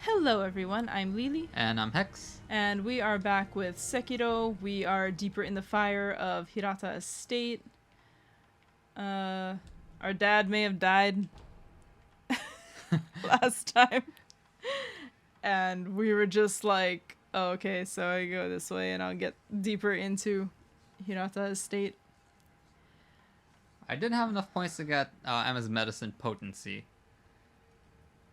Hello everyone, I'm Leelee. And I'm Hex. And we are back with Sekiro. We are deeper in the fire of Hirata Estate. Our dad may have died last time. And we were just like, oh, okay, so I go this way and I'll get deeper into Hirata Estate. I didn't have enough points to get Emma's medicine potency.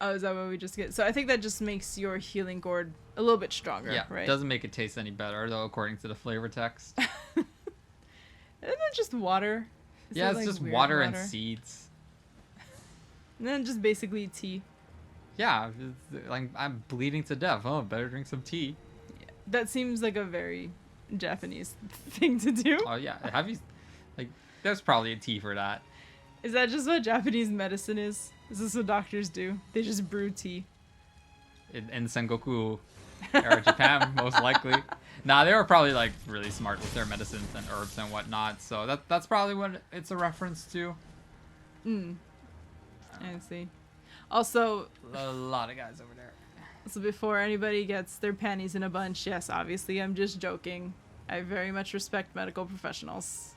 Oh, is that what we just get? So I think that just makes your healing gourd a little bit stronger, Yeah, right? doesn't make it taste any better, though, according to the flavor text. Isn't it just water? Yeah, it's just water and seeds. And then just basically tea. Yeah, like I'm bleeding to death. Oh, better drink some tea. Yeah, that seems like a very Japanese thing to do. Oh yeah, have you? Like, there's probably a tea for that. Is that just what Japanese medicine is? Is this what doctors do? They just brew tea. In Sengoku era Japan, most likely. Nah, they were probably like really smart with their medicines and herbs and whatnot. So that's probably what it's a reference to. I see. Also, A lot of guys over there. so before anybody gets their panties in a bunch, yes, obviously I'm just joking. I very much respect medical professionals.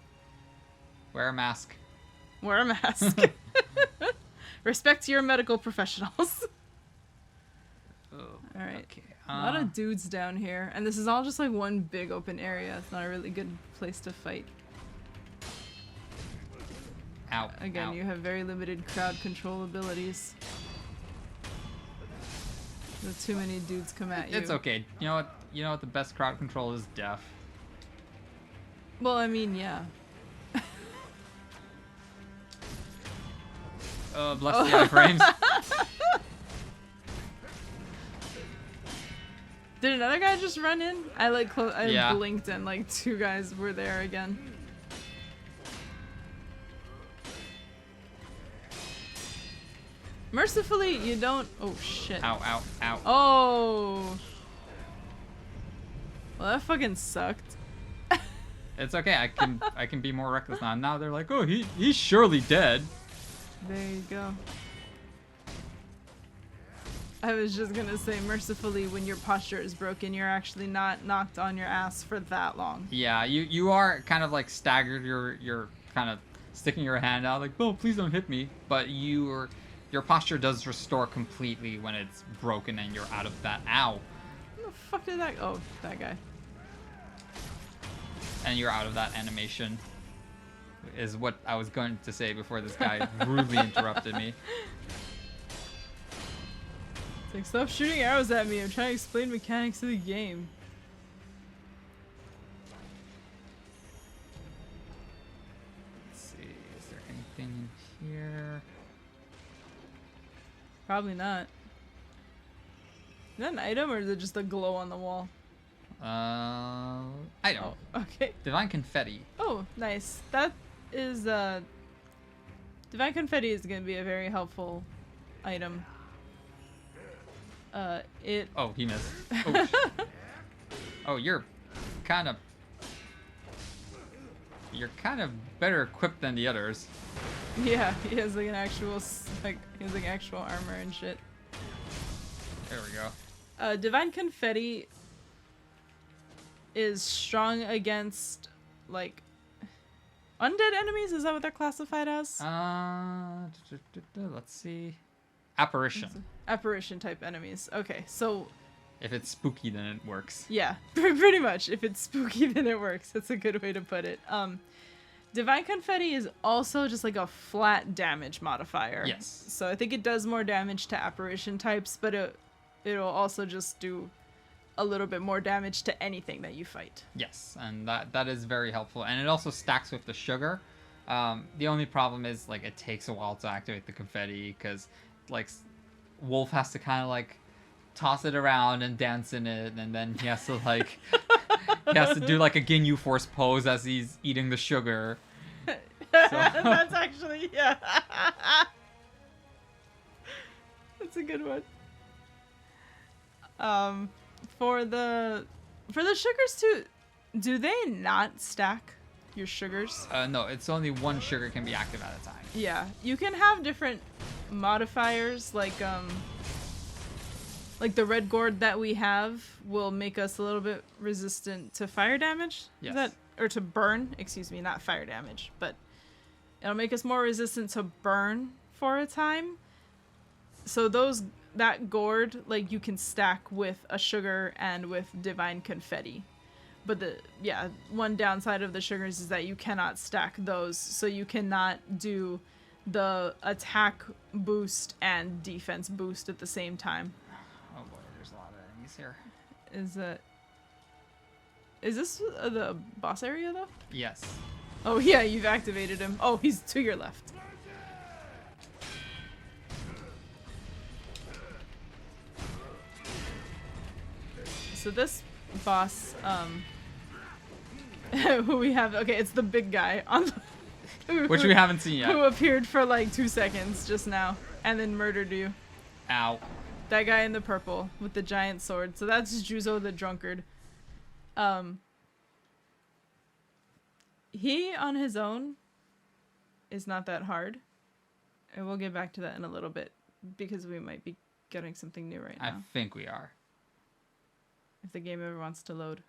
Wear a mask. Wear a mask. Respect your medical professionals. Oh, all right. Okay. A lot of dudes down here, and this is all just like one big open area. It's not a really good place to fight. Ow. Again, ow. you have very limited crowd control abilities. If too many dudes come at you. It's okay. You know what? You know what? The best crowd control is death. Well, I mean, yeah. Bless the iframes. Did another guy just run in? I like Yeah. blinked and like two guys were there again. Mercifully, you don't. Oh shit. Ow! Ow! Ow! Oh. Well, that fucking sucked. It's okay. I can be more reckless now. Now they're like, oh, he's surely dead. There you go. I was just gonna say, mercifully, when your posture is broken, you're actually not knocked on your ass for that long. Yeah, you are kind of like staggered. You're kind of sticking your hand out like, oh, please don't hit me. But your posture does restore completely when it's broken and you're out of that. Ow. Who the fuck did that? Oh, that guy. And you're out of that animation. Is what I was going to say before this guy rudely interrupted me. It's like, stop shooting arrows at me. I'm trying to explain mechanics of the game. Let's see, is there anything in here? Probably not. Is that an item or is it just a glow on the wall? I don't. Oh, okay. Divine confetti. Oh, nice. That is, Divine Confetti is going to be a very helpful item. It... Oh, he missed. Oh, oh, you're kind of better equipped than the others. Yeah, he has like an actual, he has like actual armor and shit. There we go. Divine Confetti is strong against, like, undead enemies? Is that what they're classified as? Let's see. Apparition. Apparition type enemies. Okay, so... If it's spooky, then it works. Yeah, pretty much. If it's spooky, then it works. That's a good way to put it. Divine Confetti is also just like a flat damage modifier. Yes. So I think it does more damage to apparition types, but it'll also just do a little bit more damage to anything that you fight. Yes, and that is very helpful. And it also stacks with the sugar. The only problem is, like, it takes a while to activate the confetti because, like, Wolf has to kind of, like, toss it around and dance in it, and then he has to, like, he has to do, like, a Ginyu Force pose as he's eating the sugar. So. That's actually, yeah. That's a good one. For the sugars too, do they not stack your sugars? No, it's only one sugar can be active at a time. Yeah, you can have different modifiers, like like the red gourd that we have will make us a little bit resistant to fire damage. Yes. Is that, or to burn, excuse me, not fire damage, but it'll make us more resistant to burn for a time. So that gourd, like, you can stack with a sugar and with divine confetti. But one downside of the sugars is that you cannot stack those, so you cannot do the attack boost and defense boost at the same time. Oh boy, there's a lot of enemies here. Is this the boss area though? Yes. Oh yeah, you've activated him. Oh, he's to your left. So this boss, who we have, okay, it's the big guy on the, which we haven't seen yet. Who appeared for like 2 seconds just now and then murdered you. Ow. That guy in the purple with the giant sword. So that's Juzo the drunkard. He on his own is not that hard. And we'll get back to that in a little bit because we might be getting something new right now. I think we are. If the game ever wants to load.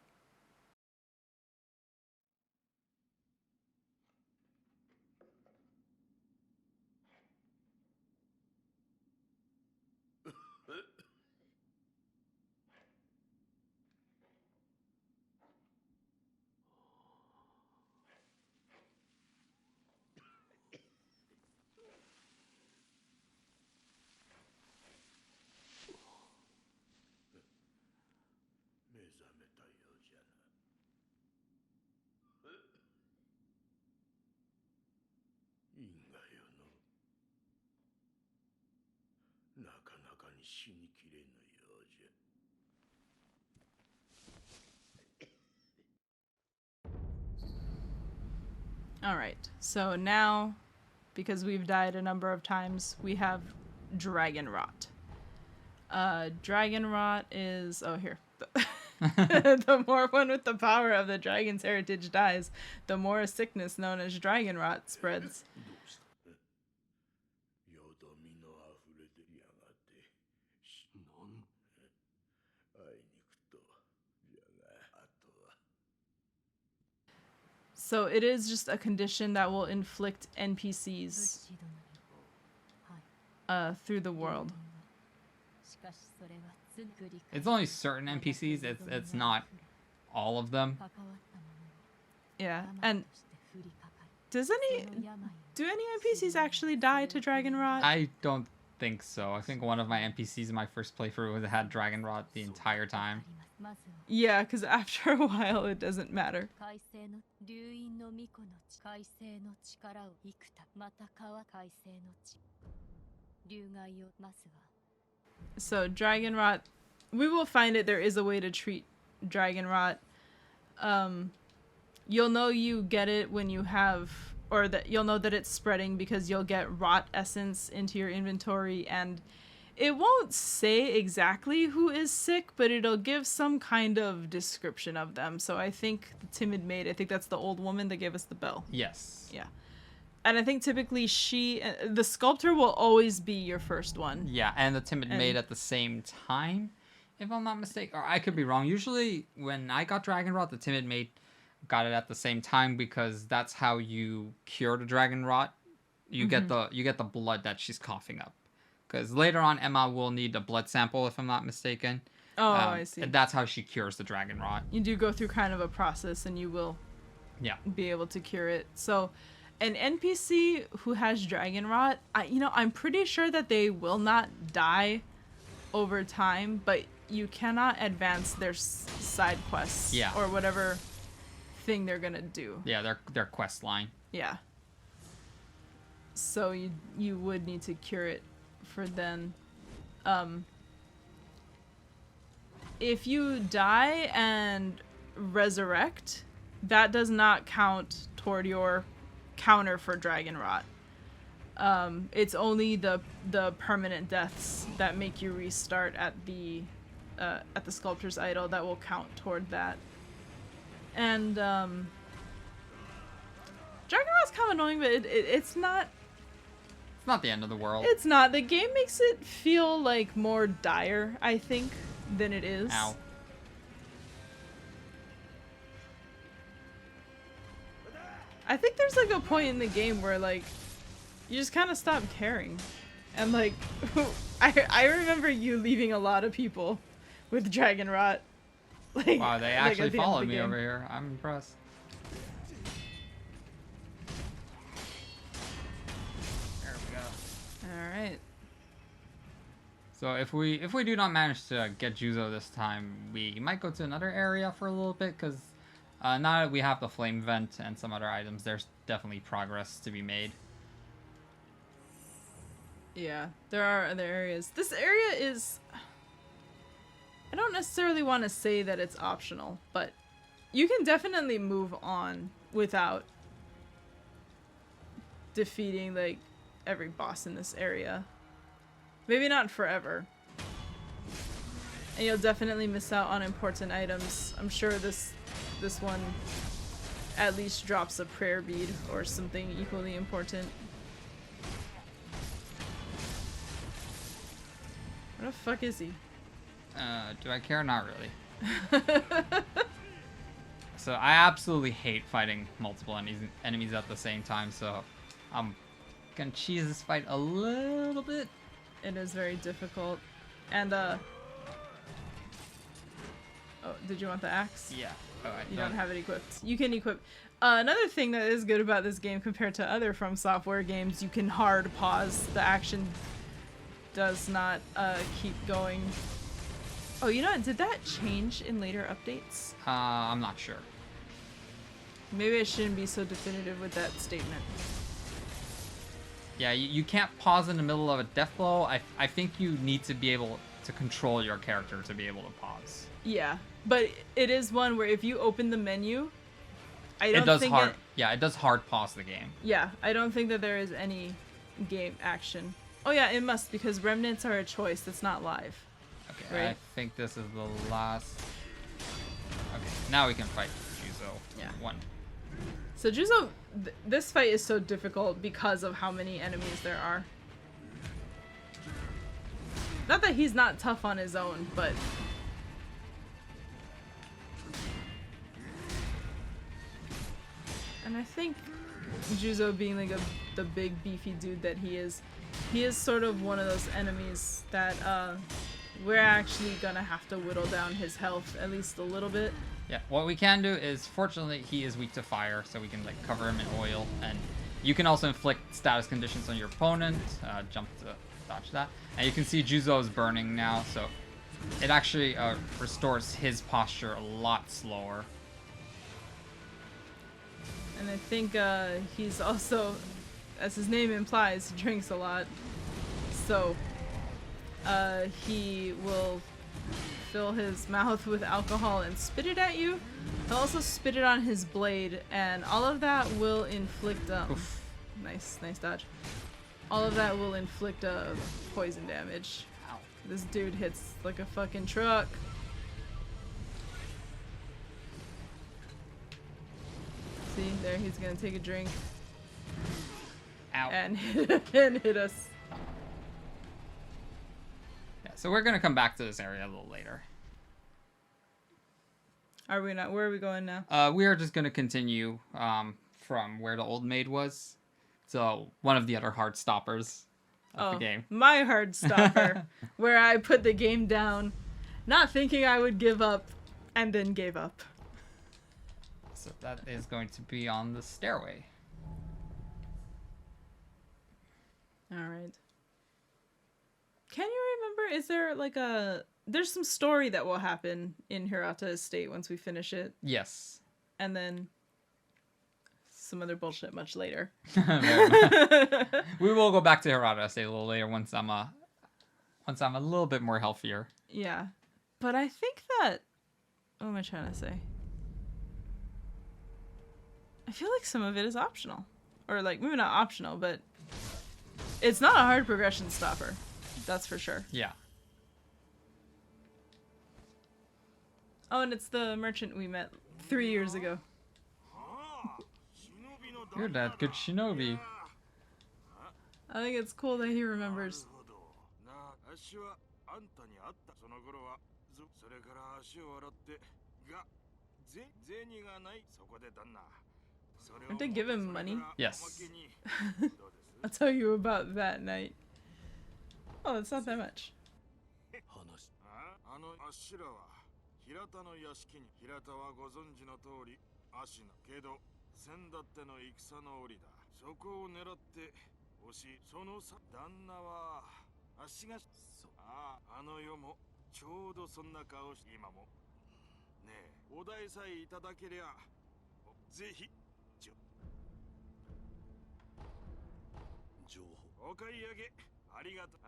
Alright, so now, because we've died a number of times, we have Dragon Rot. Dragon Rot is... oh, here. The more one with the power of the dragon's heritage dies, the more a sickness known as Dragon Rot spreads. So it is just a condition that will inflict NPCs through the world. It's only certain NPCs. It's not all of them. Yeah, and do any NPCs actually die to Dragon Rot? I don't think so. I think one of my NPCs in my first playthrough had Dragon Rot the entire time. Yeah, because after a while it doesn't matter. So Dragon Rot, we will find it. There is a way to treat Dragon Rot. You'll know you get it when you have, or that you'll know that it's spreading because you'll get rot essence into your inventory, and it won't say exactly who is sick, but it'll give some kind of description of them. So I think the Timid Maid, I think that's the old woman that gave us the bell. Yes. Yeah. And I think typically the sculptor will always be your first one. Yeah, and the Timid Maid at the same time, if I'm not mistaken. Or I could be wrong. Usually when I got Dragon Rot, the Timid Maid got it at the same time because that's how you cure the Dragon Rot. You get the blood that she's coughing up. Because later on, Emma will need a blood sample, if I'm not mistaken. Oh, I see. And that's how she cures the Dragon Rot. You do go through kind of a process, and you will be able to cure it. So, an NPC who has Dragon Rot, I'm pretty sure that they will not die over time, but you cannot advance their side quests or whatever thing they're gonna do. Yeah, their quest line. Yeah. So you would need to cure it for then. If you die and resurrect, that does not count toward your counter for Dragon Rot. It's only the permanent deaths that make you restart at the sculptor's idol that will count toward that. And Dragon Rot's kind of annoying, but it's not It's not the end of the world. It's not. The game makes it feel like more dire, I think, than it is. Ow. I think there's like a point in the game where like you just kind of stop caring. And like I remember you leaving a lot of people with Dragon Rot. Like, Wow, they like, actually at the end of followed the me game. over here. I'm impressed. There we go. All right. So if we do not manage to get Juzo this time, we might go to another area for a little bit, because now that we have the flame vent and some other items, there's definitely progress to be made. Yeah, there are other areas. This area is... I don't necessarily want to say that it's optional, but you can definitely move on without defeating, like, every boss in this area. Maybe not forever. And you'll definitely miss out on important items. I'm sure this one at least drops a prayer bead or something equally important. Where the fuck is he? Do I care? Not really. So I absolutely hate fighting multiple enemies at the same time, so I'm gonna cheese this fight a little bit. It is very difficult. And, oh, did you want the axe? Yeah. Oh, You don't have it equipped. You can equip... another thing that is good about this game compared to other From Software games, you can hard pause. The action does not keep going. Oh, you know what? Did that change in later updates? I'm not sure. Maybe I shouldn't be so definitive with that statement. Yeah, you can't pause in the middle of a death blow. I think you need to be able to control your character to be able to pause. Yeah, but it is one where if you open the menu, I don't It does think hard. Yeah, it does hard pause the game. Yeah, I don't think that there is any game action. Oh yeah, it must, because remnants are a choice. That's not live. Okay, Right. I think this is the last. Okay, now we can fight Juzo. Yeah. One. So Juzo, this fight is so difficult because of how many enemies there are. Not that he's not tough on his own, but... And I think Juzo being like the big beefy dude that he is sort of one of those enemies that we're actually gonna have to whittle down his health at least a little bit. Yeah, what we can do is, fortunately, he is weak to fire, so we can like cover him in oil, and you can also inflict status conditions on your opponent. Jump to dodge that, and you can see Juzo is burning now, so it actually restores his posture a lot slower. And I think he's also, as his name implies, drinks a lot. So he will fill his mouth with alcohol and spit it at you. He'll also spit it on his blade, and all of that will inflict nice dodge. All of that will inflict poison damage. Ow. This dude hits like a fucking truck. See, there he's gonna take a drink. Ow. And hit us. Yeah, so we're gonna come back to this area a little later. Are we not? Where are we going now? We are just gonna continue from where the old maid was. So one of the other hard stoppers of the game. My hard stopper, where I put the game down, not thinking I would give up, and then gave up. So that is going to be on the stairway. All right. Can you remember? Is there like there's some story that will happen in Hirata Estate once we finish it, Yes. and then some other bullshit much later. Very much. We will go back to Hirata Estate a little later once I'm a little bit more healthier. Yeah, but I think that. What am I trying to say? I feel like some of it is optional, or like maybe not optional, but it's not a hard progression stopper. That's for sure. Yeah. Oh, and it's the merchant we met 3 years ago. You're that good shinobi. I think it's cool that he remembers. なあ、足はあんたに会ったその頃はそれから足を洗ってが銭がないそこで旦那 Aren't they give him money? Yes. I'll tell you about that night. Oh, it's not that much. あのあっしらは平田の屋敷に平田はご存知の通り足のけど先だっての戦の折だそこを狙って押しそのさ旦那は足があの世もちょうどそんな顔して今もねえお題さえいただけりゃぜひ情報お買い上げありがとう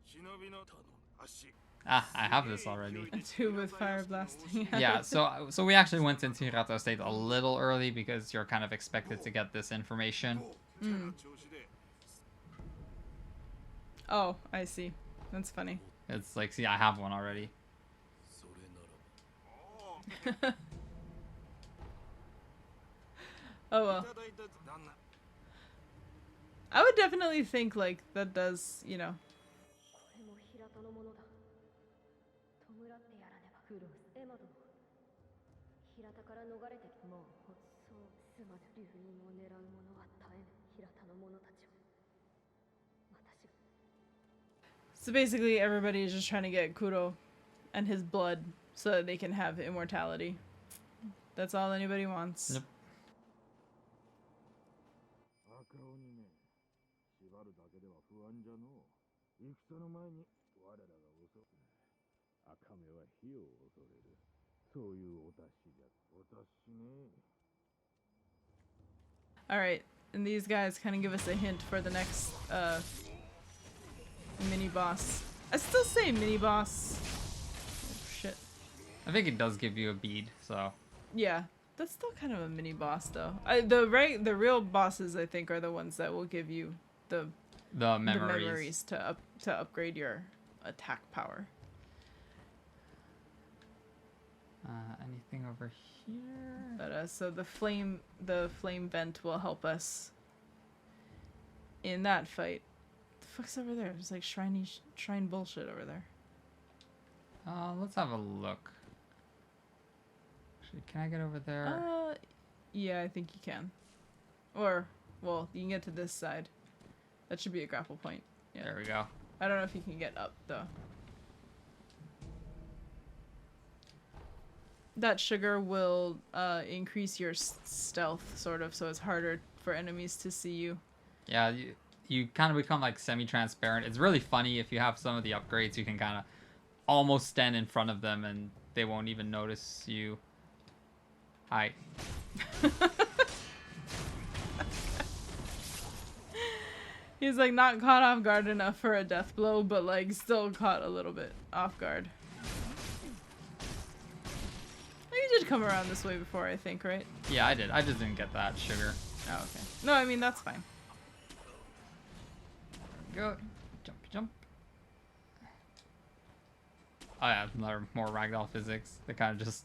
忍びの足 Ah, I have this already. A tube with fire blasting. Yeah, so we actually went into Hirata Estate a little early because you're kind of expected to get this information. Mm. Oh, I see. That's funny. It's like, see, I have one already. Oh well. I would definitely think like that does, you know. So basically everybody is just trying to get Kuro and his blood so that they can have immortality. That's all anybody wants. Yep. 戦の前に我らが襲う赤目は火を恐れるそういうお達しじゃお達しね Alright, and these guys kind of give us a hint for the next mini boss. I still say mini boss. Oh shit. I think it does give you a bead, so. Yeah, that's still kind of a mini boss though. The real bosses I think are the ones that will give you the memories to upgrade your attack power. Anything over here? But so the flame vent will help us in that fight. The fuck's over there? There's like shrine bullshit over there. Let's have a look. Actually, can I get over there? Yeah, I think you can. Or, well, you can get to this side. That should be a grapple point. Yeah. There we go. I don't know if you can get up though. That sugar will increase your stealth, sort of, so it's harder for enemies to see you. Yeah, you kind of become like semi-transparent. It's really funny if you have some of the upgrades. You can kind of almost stand in front of them and they won't even notice you. Hi. He's like not caught off guard enough for a death blow, but like still caught a little bit off guard. You did come around this way before, I think, right? Yeah, I did. I just didn't get that sugar. Oh, okay. No, I mean, that's fine. Go. Jump, jump. Oh yeah, another more ragdoll physics. They kind of just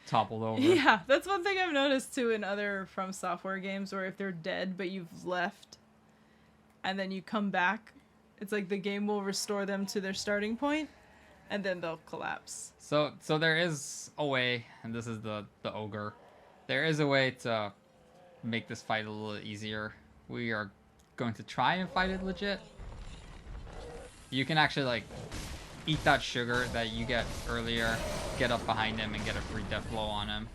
toppled over. Yeah, that's one thing I've noticed too in other From Software games, where if they're dead but you've left and then you come back, it's like the game will restore them to their starting point and then they'll collapse. So there is a way, and this is the Ogre. There is a way to make this fight a little easier. We are going to try and fight it legit. You can actually like eat that sugar that you get earlier, get up behind him and get a free death blow on him.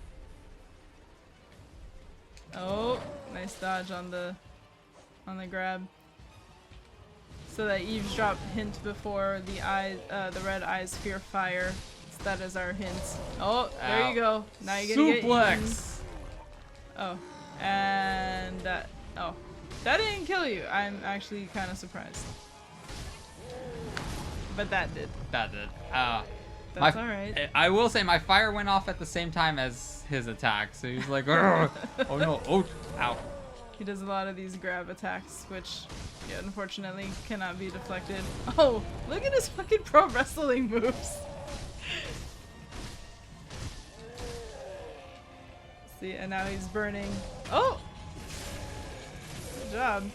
Oh, nice dodge on the grab. So that eavesdrop hint before the red eyes fear fire. So that is our hint. Oh, there you go. Now you're gonna get suplex. Oh, and that. Oh, that didn't kill you. I'm actually kind of surprised. But that did. That did. That's alright. I will say my fire went off at the same time as his attack, so he's like, oh no, oh, ow. He does a lot of these grab attacks, which, yeah, unfortunately cannot be deflected. Oh, look at his fucking pro wrestling moves. See, and now he's burning. Oh! Good job.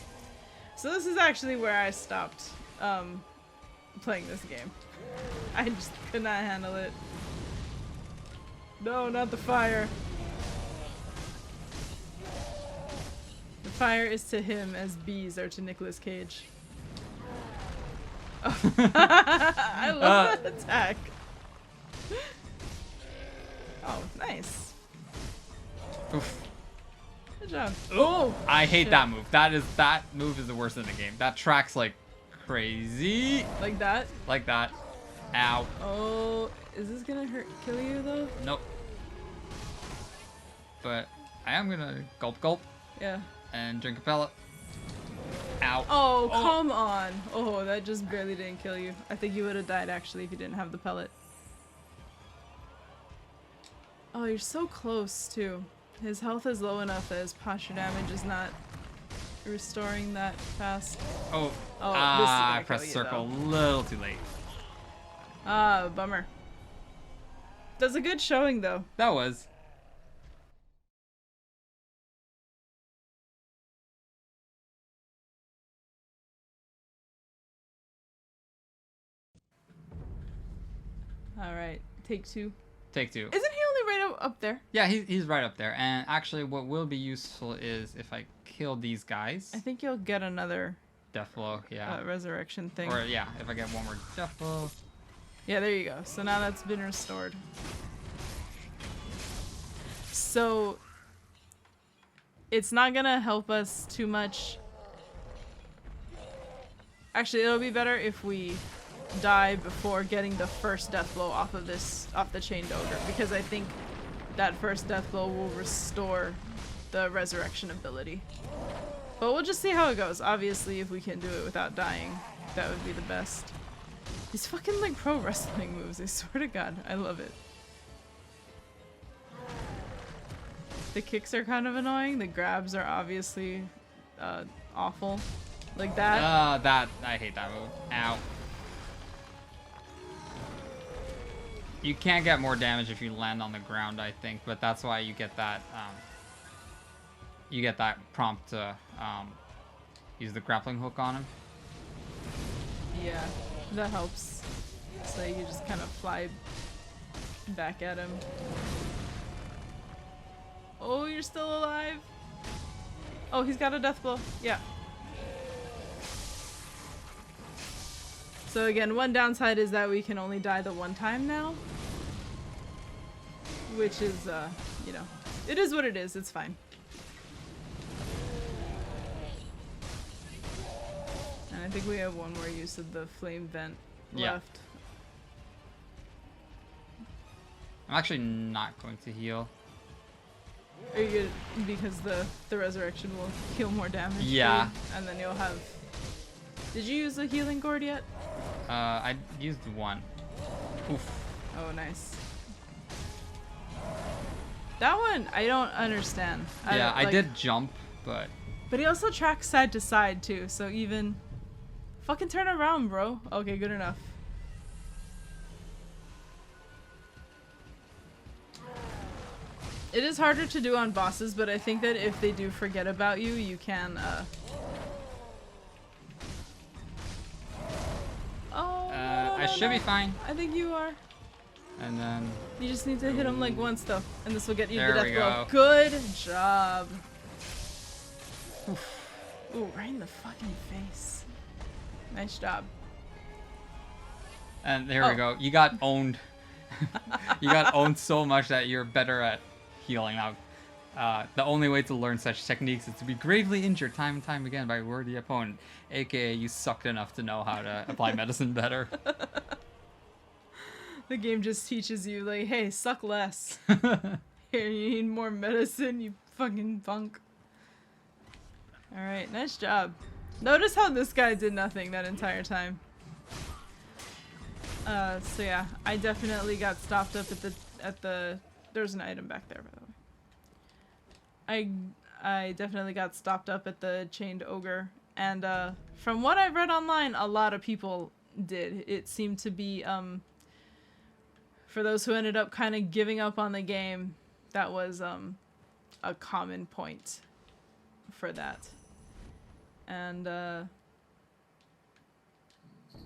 So this is actually where I stopped playing this game. I just could not handle it. No, not the fire. The fire is to him as bees are to Nicolas Cage. Oh. I love that attack. Oh, nice. Oof. Good job. Oh, I hate shit. that move. That move is the worst in the game. That tracks like crazy. Like that? Like that. Ow. Oh, is this gonna kill you though? Nope. But I am gonna gulp Yeah. and drink a pellet. Ow. Oh, come on. Oh, that just barely didn't kill you. I think you would have died actually if you didn't have the pellet. Oh, you're so close too. His health is low enough that his posture damage is not restoring that fast. Oh. Oh, I this pressed is gonna kill circle you, a little too late. Ah, bummer. Does a good showing though. That was. All right, take two. Take two. Isn't he only right up there? Yeah, he's right up there. And actually, what will be useful is if I kill these guys. I think you'll get another Death blow, yeah. resurrection thing. Or yeah, if I get one more death blow. Yeah, there you go. So now that's been restored. So it's not gonna help us too much. Actually, it'll be better if we die before getting the first death blow off the chained ogre, because I think that first death blow will restore the resurrection ability. But we'll just see how it goes. Obviously, if we can do it without dying, that would be the best. These fucking like pro wrestling moves, I swear to God, I love it. The kicks are kind of annoying. The grabs are obviously awful. Like that. I hate that move. Ow. You can't get more damage if you land on the ground, I think, but that's why you get that prompt to use the grappling hook on him. Yeah, that helps. So you just kind of fly back at him. Oh, you're still alive. Oh, he's got a death blow. Yeah. So again, one downside is that we can only die the one time now. Which is, you know, it is what it is. It's fine. And I think we have one more use of the flame vent left. I'm actually not going to heal. Are you good? Because the resurrection will heal more damage. Yeah. And then you'll have... Did you use the healing gourd yet? I used one. Oof. Oh, nice. That one, I don't understand. Yeah, I did jump, but... But he also tracks side to side, too, so even... Fucking turn around, bro. Okay, good enough. It is harder to do on bosses, but I think that if they do forget about you, you can, Oh, I should be fine. I think you are. And then... You just need to hit him like once, though, and this will get you There the we death blow. go. Good job. Oof. Ooh, right in the fucking face. Nice job. And there we go. You got owned. You got owned so much that you're better at healing now. The only way to learn such techniques is to be gravely injured time and time again by a worthy opponent, aka you sucked enough to know how to apply medicine better. The game just teaches you, like, hey, suck less. Here, you need more medicine, you fucking punk. Alright, nice job. Notice how this guy did nothing that entire time. So yeah, I definitely got stopped up at the there's an item back there, by the way. I definitely got stopped up at the chained ogre, and from what I've read online, a lot of people did. It seemed to be for those who ended up kind of giving up on the game, that was a common point for that. And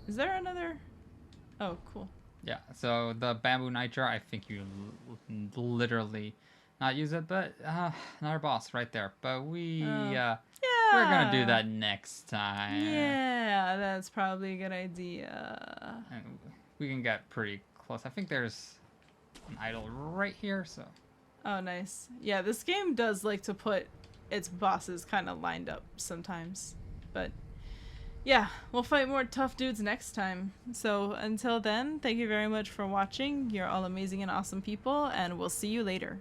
is there another? Oh, cool. Yeah, so the bamboo nitro, I think you literally not use it, but another boss right there. But Yeah. we're gonna do that next time. Yeah, that's probably a good idea. And we can get pretty close. I think there's an idol right here, so. Oh, nice. Yeah, this game does like to put its bosses kind of lined up sometimes. But yeah, we'll fight more tough dudes next time. So until then, thank you very much for watching. You're all amazing and awesome people, and we'll see you later.